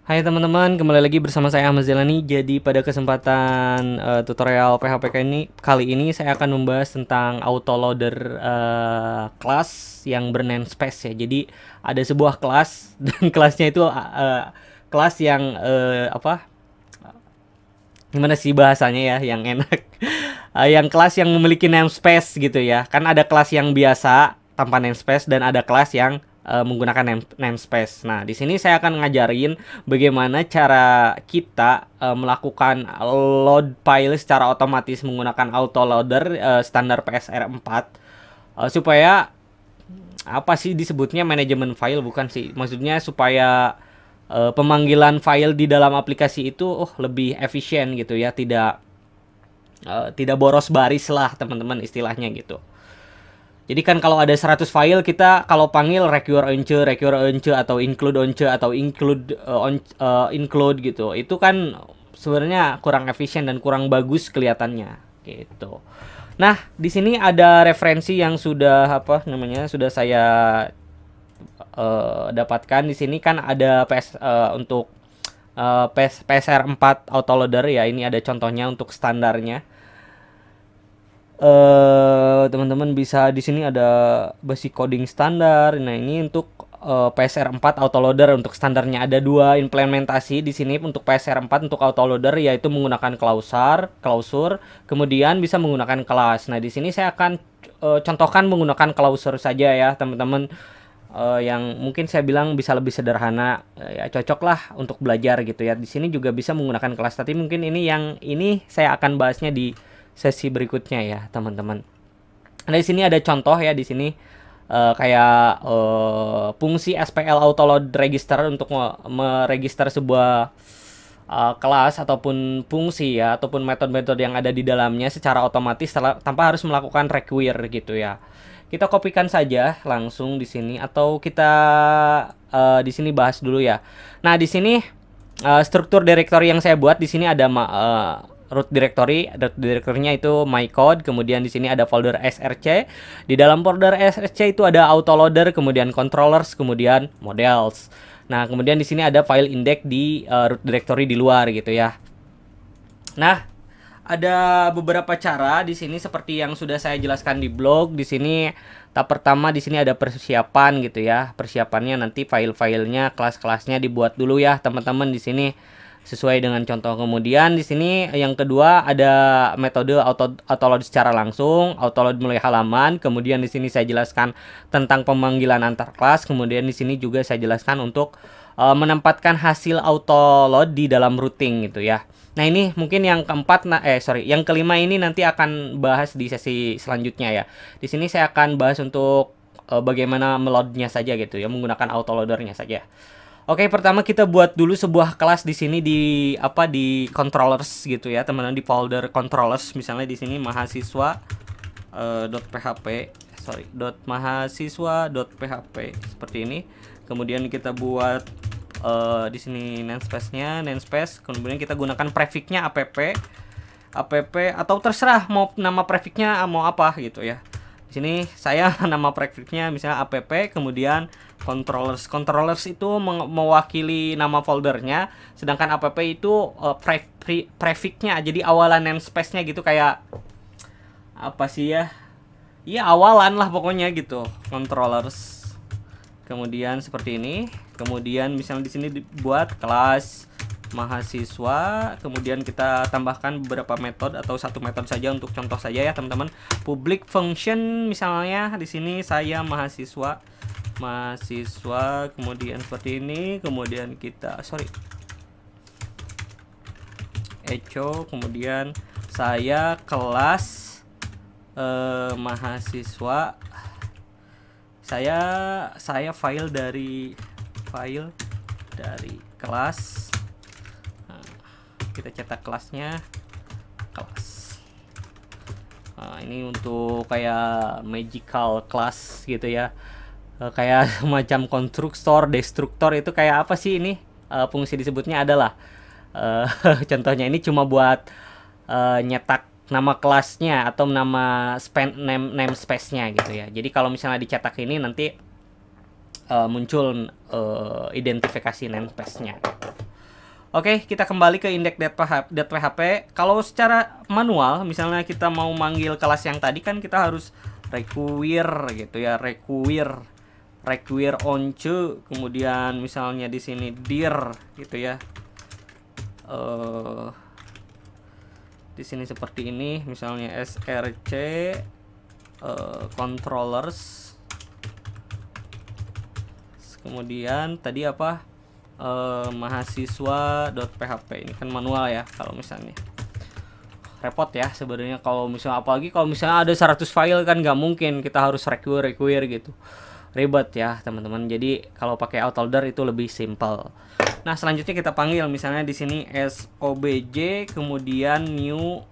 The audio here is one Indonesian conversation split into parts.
Hai teman-teman, kembali lagi bersama saya Ahmad Zelani. Jadi pada kesempatan tutorial PHP kali ini saya akan membahas tentang autoloader kelas yang bernamespace ya. Jadi ada sebuah kelas dan kelasnya itu kelas yang gimana sih bahasanya ya yang enak. Yang kelas yang memiliki namespace gitu ya. Kan ada kelas yang biasa tanpa namespace dan ada kelas yang menggunakan namespace. Nah, di sini saya akan ngajarin bagaimana cara kita melakukan load file secara otomatis menggunakan autoloader standar PSR 4 supaya apa sih disebutnya manajemen file, bukan sih. Maksudnya supaya pemanggilan file di dalam aplikasi itu lebih efisien gitu ya, tidak boros baris lah teman-teman istilahnya gitu. Jadi kan kalau ada 100 file kita kalau panggil require once atau include once atau include gitu. Itu kan sebenarnya kurang efisien dan kurang bagus kelihatannya gitu. Nah, di sini ada referensi yang sudah saya dapatkan. Di sini kan ada untuk PSR 4 autoloader ya. Ini ada contohnya untuk standarnya. Teman-teman bisa di sini ada basic coding standar. Nah, ini untuk PSR 4 autoloader. Untuk standarnya ada dua implementasi di sini untuk PSR 4 untuk autoloader, yaitu menggunakan klausur, kemudian bisa menggunakan kelas. Nah, di sini saya akan contohkan menggunakan klausur saja ya, teman-teman. Yang mungkin saya bilang bisa lebih sederhana, ya cocok lah untuk belajar gitu ya. Di sini juga bisa menggunakan kelas, tapi mungkin ini saya akan bahasnya di sesi berikutnya ya teman-teman. Nah, di sini ada contoh ya, di sini kayak fungsi SPL autoload register untuk meregister sebuah kelas ataupun fungsi ya, ataupun metode-metode yang ada di dalamnya secara otomatis tanpa harus melakukan require gitu ya. Kita kopikan saja langsung di sini, atau kita di sini bahas dulu ya. Nah, di sini struktur directory yang saya buat di sini ada root directory-nya itu my code, kemudian di sini ada folder src. Di dalam folder src itu ada autoloader, kemudian controllers, kemudian models. Nah, kemudian di sini ada file index di root directory di luar gitu ya. Nah, ada beberapa cara di sini seperti yang sudah saya jelaskan di blog. Di sini tahap pertama di sini ada persiapan gitu ya. Persiapannya nanti file-filenya, kelas-kelasnya dibuat dulu ya, teman-teman di sini sesuai dengan contoh. Kemudian di sini yang kedua ada metode autoload secara langsung, autoload mulai halaman. Kemudian di sini saya jelaskan tentang pemanggilan antar kelas. Kemudian di sini juga saya jelaskan untuk menempatkan hasil autoload di dalam routing gitu ya. Nah, ini mungkin yang keempat, yang kelima ini nanti akan bahas di sesi selanjutnya ya. Di sini saya akan bahas untuk bagaimana meloadnya saja gitu ya, menggunakan autoloadernya saja. Oke, pertama kita buat dulu sebuah kelas di sini di controllers gitu ya, teman-teman, di folder controllers. Misalnya di sini mahasiswa .mahasiswa.php seperti ini. Kemudian kita buat di sini namespace, kemudian kita gunakan prefixnya app atau terserah mau nama prefixnya mau apa gitu ya. Di sini saya nama prefixnya misalnya app, kemudian controllers itu mewakili nama foldernya, sedangkan app itu prefixnya, jadi awalan namespace-nya gitu, kayak apa sih ya? Iya, awalan lah pokoknya gitu, controllers. Kemudian seperti ini. Kemudian misalnya di sini dibuat kelas mahasiswa, kemudian kita tambahkan beberapa metode atau satu metode saja untuk contoh saja ya, teman-teman. Public function misalnya di sini saya mahasiswa, kemudian seperti ini. Kemudian kita echo, kemudian saya kelas mahasiswa. Saya file dari kelas. Nah, kita cetak kelasnya, kelas. Nah, ini untuk kayak magical class gitu ya, kayak semacam konstruktor, destruktor. Itu kayak apa sih ini, fungsi disebutnya adalah contohnya ini cuma buat nyetak nama kelasnya atau nama namespace-nya gitu ya. Jadi kalau misalnya dicetak ini nanti muncul identifikasi namespace-nya. Oke, kita kembali ke index.php. Kalau secara manual, misalnya kita mau manggil kelas yang tadi kan kita harus require gitu ya, require once, kemudian misalnya di sini dir gitu ya. Di sini seperti ini, misalnya src controllers. Kemudian tadi apa? Mahasiswa.php. Ini kan manual ya, kalau misalnya repot ya sebenarnya kalau misalnya, apalagi kalau misalnya ada 100 file kan nggak mungkin kita harus require gitu, ribet ya teman-teman. Jadi kalau pakai autoloader itu lebih simple. Nah, selanjutnya kita panggil misalnya di sini sobj kemudian new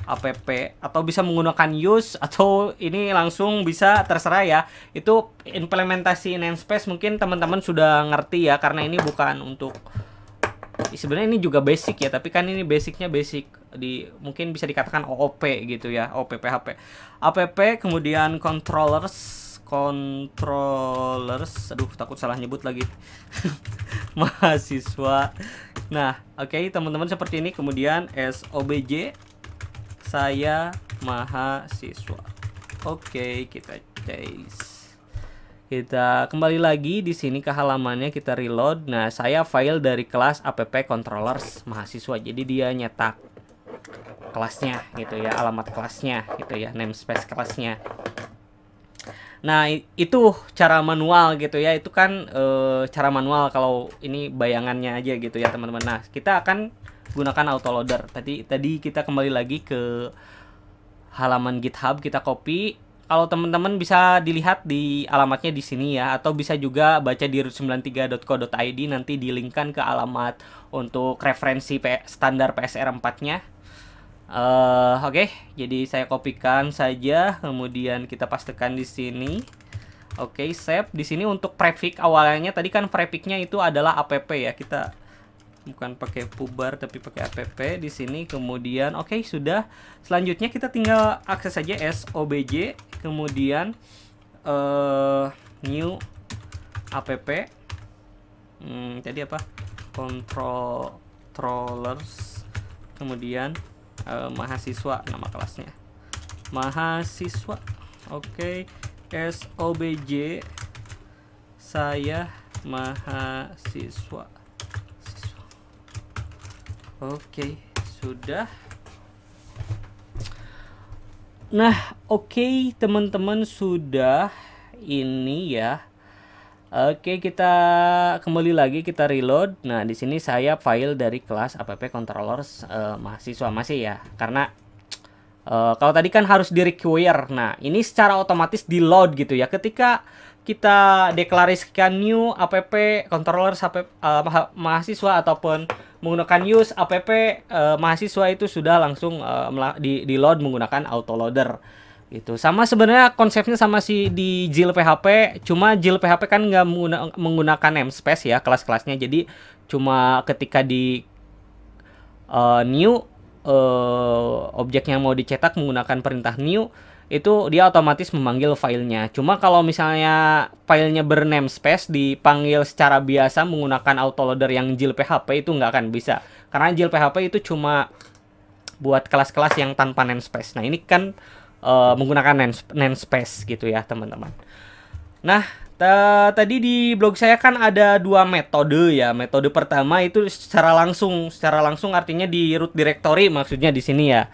app, atau bisa menggunakan use, atau ini langsung bisa terserah ya. Itu implementasi namespace mungkin teman-teman sudah ngerti ya, karena ini bukan untuk, sebenarnya ini juga basic ya, tapi kan ini basicnya basic di, mungkin bisa dikatakan OOP gitu ya, OOP PHP. App kemudian controllers, aduh takut salah nyebut lagi. Mahasiswa. Nah, oke, teman-teman, seperti ini. Kemudian sobj saya mahasiswa. Oke, kita chase. Kita kembali lagi di sini ke halamannya, kita reload. Nah, saya file dari kelas app controllers mahasiswa. Jadi dia nyetak kelasnya gitu ya, alamat kelasnya gitu ya, namespace kelasnya. Nah, itu cara manual gitu ya. Itu kan cara manual, kalau ini bayangannya aja gitu ya, teman-teman. Nah, kita akan gunakan autoloader. Tadi kita kembali lagi ke halaman GitHub, kita copy. Kalau teman-teman bisa dilihat di alamatnya di sini ya, atau bisa juga baca di root93.co.id, nanti dilinkkan ke alamat untuk referensi standar PSR 4-nya. Oke, jadi saya kopikan saja, kemudian kita pastekan di sini. Oke, save. Di sini untuk prefix awalnya tadi kan prefixnya itu adalah app ya. Kita bukan pakai pubar tapi pakai app di sini. Kemudian oke, sudah. Selanjutnya kita tinggal akses saja sobj kemudian new app. Jadi apa? Controllers kemudian mahasiswa, nama kelasnya mahasiswa. Oke, sobj saya mahasiswa. Oke, sudah. Nah, oke, teman-teman, sudah ini ya. Oke, kita kembali lagi, kita reload. Nah, di sini saya file dari kelas app controllers mahasiswa masih ya, karena kalau tadi kan harus di require. Nah, ini secara otomatis di load gitu ya. Ketika kita deklarasikan new app controllers mahasiswa ataupun menggunakan use app mahasiswa, itu sudah langsung di load menggunakan autoloader gitu. Sama sebenarnya konsepnya sama si di Jil PHP, cuma Jil PHP kan nggak menggunakan namespace ya kelas-kelasnya. Jadi cuma ketika di new objek yang mau dicetak menggunakan perintah new, itu dia otomatis memanggil filenya. Cuma kalau misalnya filenya bernamespace dipanggil secara biasa menggunakan autoloader yang Jil PHP, itu nggak akan bisa, karena Jil PHP itu cuma buat kelas-kelas yang tanpa namespace. Nah, ini kan menggunakan namespace gitu ya, teman-teman. Nah, tadi di blog saya kan ada dua metode ya. Metode pertama itu secara langsung artinya di root directory, maksudnya di sini ya.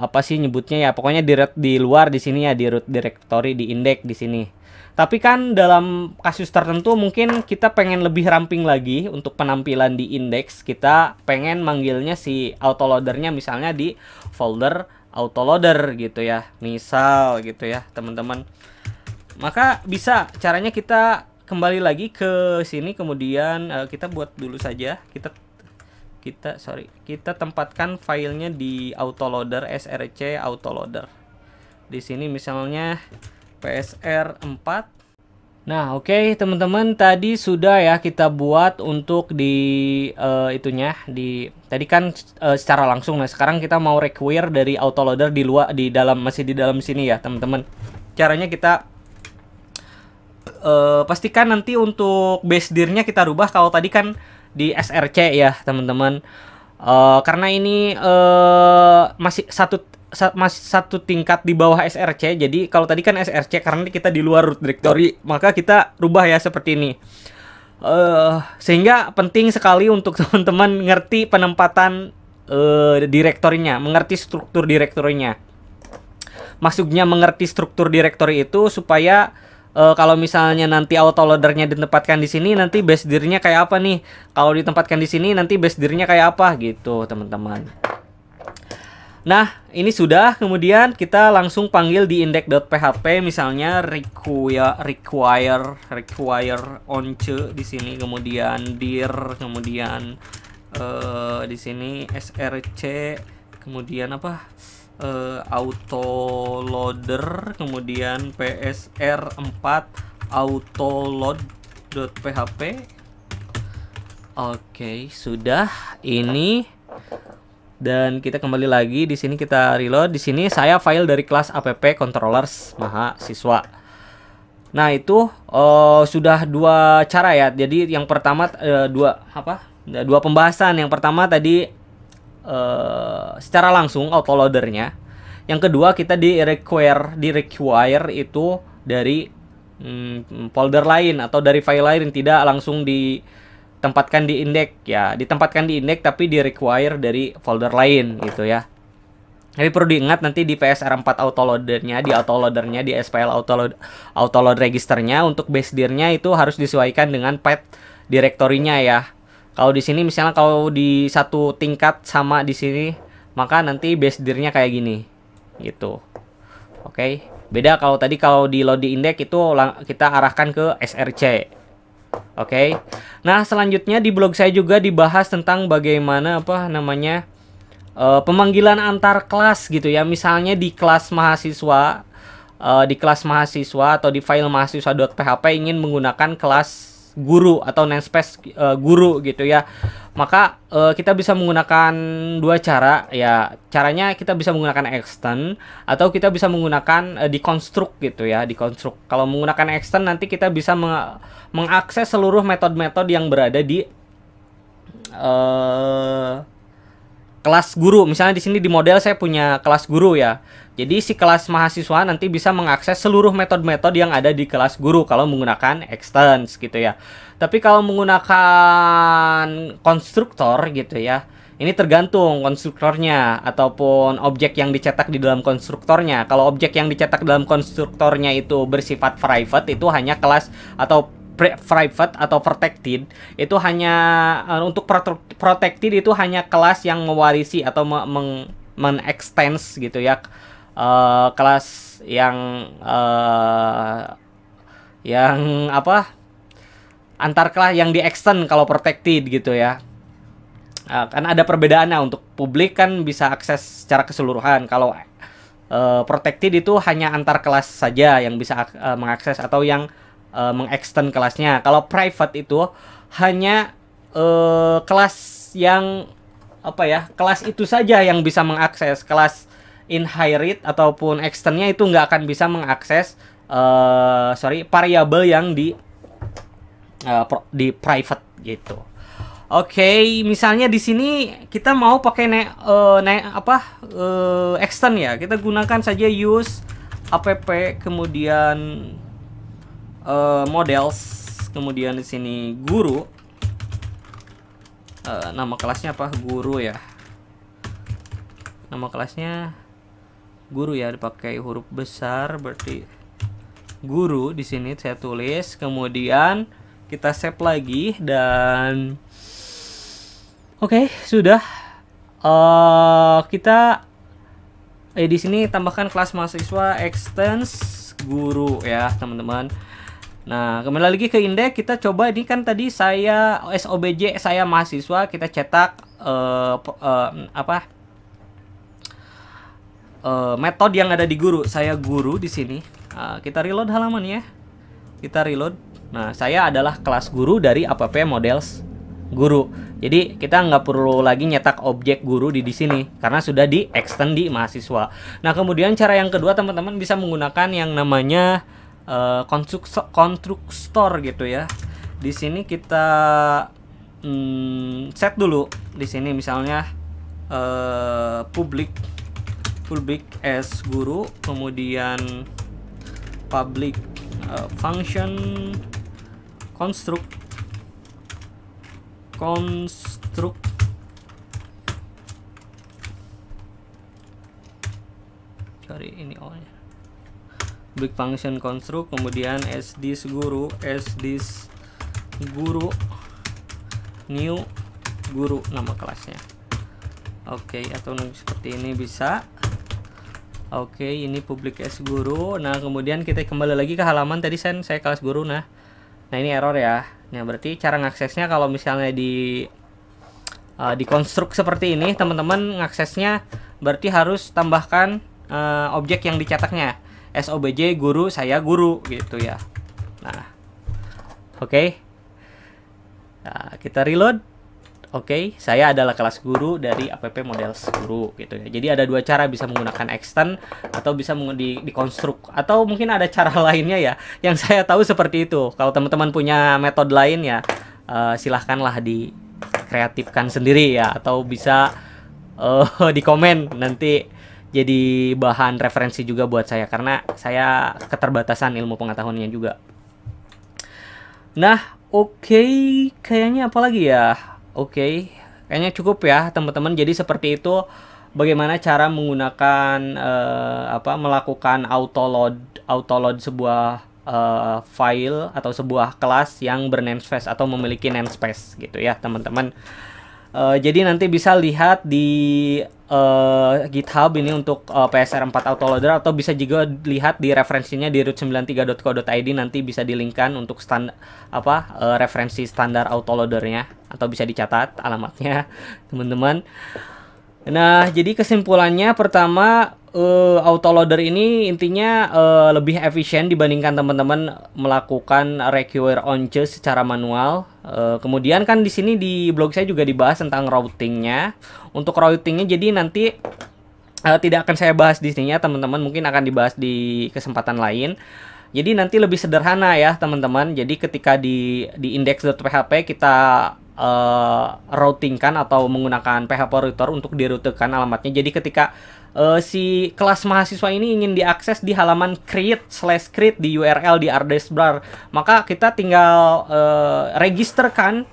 Apa sih nyebutnya ya, pokoknya di luar di sini ya, di root directory, di index di sini. Tapi kan dalam kasus tertentu mungkin kita pengen lebih ramping lagi untuk penampilan di index, kita pengen manggilnya si autoloadernya misalnya di folder autoloader gitu ya, misal gitu ya, teman-teman. Maka bisa, caranya kita kembali lagi ke sini, kemudian kita buat dulu saja, kita tempatkan filenya di autoloader, src autoloader. Di sini misalnya PSR 4. Nah, oke, teman-teman, tadi sudah ya kita buat untuk di itunya tadi kan secara langsung. Nah, sekarang kita mau require dari autoloader di luar, masih di dalam sini ya, teman-teman. Caranya kita pastikan nanti untuk base dirnya kita rubah. Kalau tadi kan di SRC ya teman-teman. Karena ini masih satu tingkat di bawah SRC. Jadi kalau tadi kan SRC, karena kita di luar root directory, maka kita rubah ya seperti ini. Sehingga penting sekali untuk teman-teman ngerti penempatan direktorinya, mengerti struktur direktorinya. Maksudnya mengerti struktur direktori itu supaya kalau misalnya nanti autoloadernya ditempatkan di sini, nanti base dirnya kayak apa nih? Kalau ditempatkan di sini, nanti base dirnya kayak apa gitu, teman-teman. Nah, ini sudah. Kemudian kita langsung panggil di index.php, misalnya require once di sini, kemudian dir, kemudian di sini src, kemudian apa? Autoloader, kemudian psr4 autoload.php. Oke, sudah ini. Dan kita kembali lagi di sini, kita reload. Di sini saya file dari kelas app controllers mahasiswa. Nah, itu sudah dua cara ya. Jadi yang pertama dua pembahasan. Yang pertama tadi secara langsung autoloadernya. Yang kedua kita di require itu dari folder lain atau dari file lain, tidak langsung ditempatkan di index ya, ditempatkan di index tapi di require dari folder lain gitu ya. Jadi perlu diingat nanti di PSR4 autoloadernya, di autoloadernya, di SPL autoload registernya, untuk base dirnya itu harus disesuaikan dengan path direktorinya ya. Kalau di sini misalnya kalau di satu tingkat sama di sini, maka nanti base dirnya kayak gini gitu. Oke. Beda kalau tadi kalau di load di index itu kita arahkan ke SRC. Oke. Nah, selanjutnya di blog saya juga dibahas tentang bagaimana pemanggilan antar kelas gitu ya. Misalnya di kelas mahasiswa, atau di file mahasiswa.php ingin menggunakan kelas guru atau namespace guru gitu ya, maka kita bisa menggunakan dua cara ya. Caranya kita bisa menggunakan extend atau kita bisa menggunakan deconstruct gitu ya, deconstruct. Kalau menggunakan extend nanti kita bisa mengakses seluruh metode-metode yang berada di kelas guru. Misalnya di sini di model saya punya kelas guru ya. Jadi si kelas mahasiswa nanti bisa mengakses seluruh metode-metode yang ada di kelas guru kalau menggunakan extends gitu ya. Tapi kalau menggunakan konstruktor gitu ya, ini tergantung konstruktornya ataupun objek yang dicetak di dalam konstruktornya. Kalau objek yang dicetak dalam konstruktornya itu bersifat private, itu hanya kelas atau private atau protected, itu hanya untuk protected itu hanya kelas yang mewarisi atau men-extends gitu ya. Kelas yang antar kelas yang di extend kalau protected gitu ya. Kan ada perbedaannya. Untuk publik kan bisa akses secara keseluruhan. Kalau protected itu hanya antar kelas saja yang bisa mengakses atau yang mengextend kelasnya. Kalau private itu hanya kelas yang kelas itu saja yang bisa mengakses. Kelas inherit ataupun extendnya itu nggak akan bisa mengakses variabel yang di private gitu. Oke, misalnya di sini kita mau pakai extend ya, kita gunakan saja use app kemudian models, kemudian di sini guru, nama kelasnya apa, guru ya, nama kelasnya guru ya, dipakai huruf besar berarti guru. Di sini saya tulis, kemudian kita save lagi dan oke, sudah. Kita di sini tambahkan kelas mahasiswa extends guru ya teman-teman. Nah, kembali lagi ke index, kita coba. Ini kan tadi saya SOBJ saya mahasiswa, kita cetak metode yang ada di guru. Saya guru di sini. Kita reload halaman ya. Kita reload. Nah, saya adalah kelas guru dari app models guru. Jadi kita nggak perlu lagi nyetak objek guru di sini karena sudah di extend di mahasiswa. Nah, kemudian cara yang kedua teman-teman bisa menggunakan yang namanya konstruktor gitu ya. Di sini kita set dulu di sini misalnya public as guru, kemudian public function construct cari ini awalnya public function construct, kemudian as this guru new guru nama kelasnya. Oke, atau seperti ini bisa. Oke, ini public as guru. Nah, kemudian kita kembali lagi ke halaman tadi saya kelas guru. Nah ini error ya. Nah, berarti cara ngaksesnya kalau misalnya di konstruk seperti ini, teman-teman ngaksesnya berarti harus tambahkan objek yang dicetaknya. SOBJ guru, saya guru gitu ya. Nah, oke. Nah, kita reload. Oke, saya adalah kelas guru dari app models guru gitu ya. Jadi ada dua cara, bisa menggunakan extend atau bisa dikonstruk, atau mungkin ada cara lainnya ya. Yang saya tahu seperti itu. Kalau teman-teman punya metode lain ya, silahkanlah dikreatifkan sendiri ya, atau bisa di komen nanti jadi bahan referensi juga buat saya, karena saya keterbatasan ilmu pengetahuannya juga. Nah, oke, kayaknya apa lagi ya? Oke, kayaknya cukup ya teman-teman. Jadi seperti itu bagaimana cara menggunakan melakukan autoload sebuah file atau sebuah kelas yang bernamespace atau memiliki namespace gitu ya teman-teman. Jadi nanti bisa lihat di GitHub ini untuk PSR4 autoloader, atau bisa juga lihat di referensinya di root93.co.id, nanti bisa di-linkkan untuk referensi standar autoloadernya, atau bisa dicatat alamatnya teman-teman. Nah, jadi kesimpulannya pertama, autoloader ini intinya lebih efisien dibandingkan teman-teman melakukan require on choose secara manual. Kemudian kan di sini di blog saya juga dibahas tentang routingnya. Untuk routingnya jadi nanti tidak akan saya bahas di sini ya teman-teman, mungkin akan dibahas di kesempatan lain. Jadi nanti lebih sederhana ya teman-teman. Jadi ketika di index.php kita routingkan atau menggunakan PHP router untuk dirutekan alamatnya. Jadi ketika si kelas mahasiswa ini ingin diakses di halaman create/create di URL di address bar, maka kita tinggal registerkan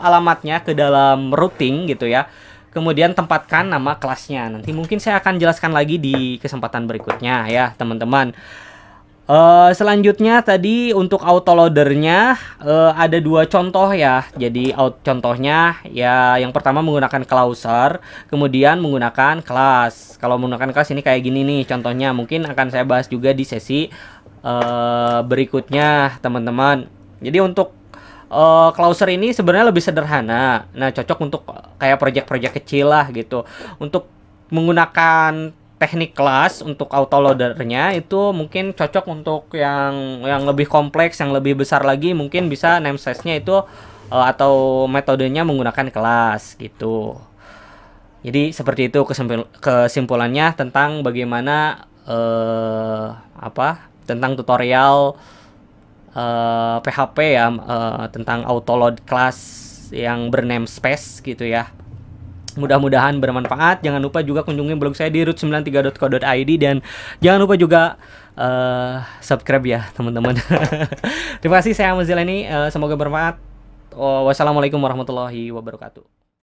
alamatnya ke dalam routing gitu ya. Kemudian tempatkan nama kelasnya. Nanti mungkin saya akan jelaskan lagi di kesempatan berikutnya ya teman-teman. Selanjutnya tadi untuk autoloadernya ada dua contoh ya. Jadi contohnya ya, yang pertama menggunakan clauser, kemudian menggunakan kelas. Kalau menggunakan kelas ini kayak gini nih contohnya. Mungkin akan saya bahas juga di sesi berikutnya teman-teman. Jadi untuk clauser ini sebenarnya lebih sederhana. Nah, cocok untuk kayak project-project kecil lah gitu. Untuk menggunakan teknik kelas untuk autoloadernya itu mungkin cocok untuk yang lebih kompleks, yang lebih besar lagi, mungkin bisa namespace-nya itu atau metodenya menggunakan kelas gitu. Jadi seperti itu kesimpulannya tentang bagaimana tentang tutorial PHP ya, tentang autoload kelas yang bernamespace gitu ya. Mudah-mudahan bermanfaat. Jangan lupa juga kunjungi blog saya di root93.co.id, dan jangan lupa juga subscribe ya teman-teman. Terima kasih, saya Ahmad Zilani, semoga bermanfaat. Wassalamualaikum warahmatullahi wabarakatuh.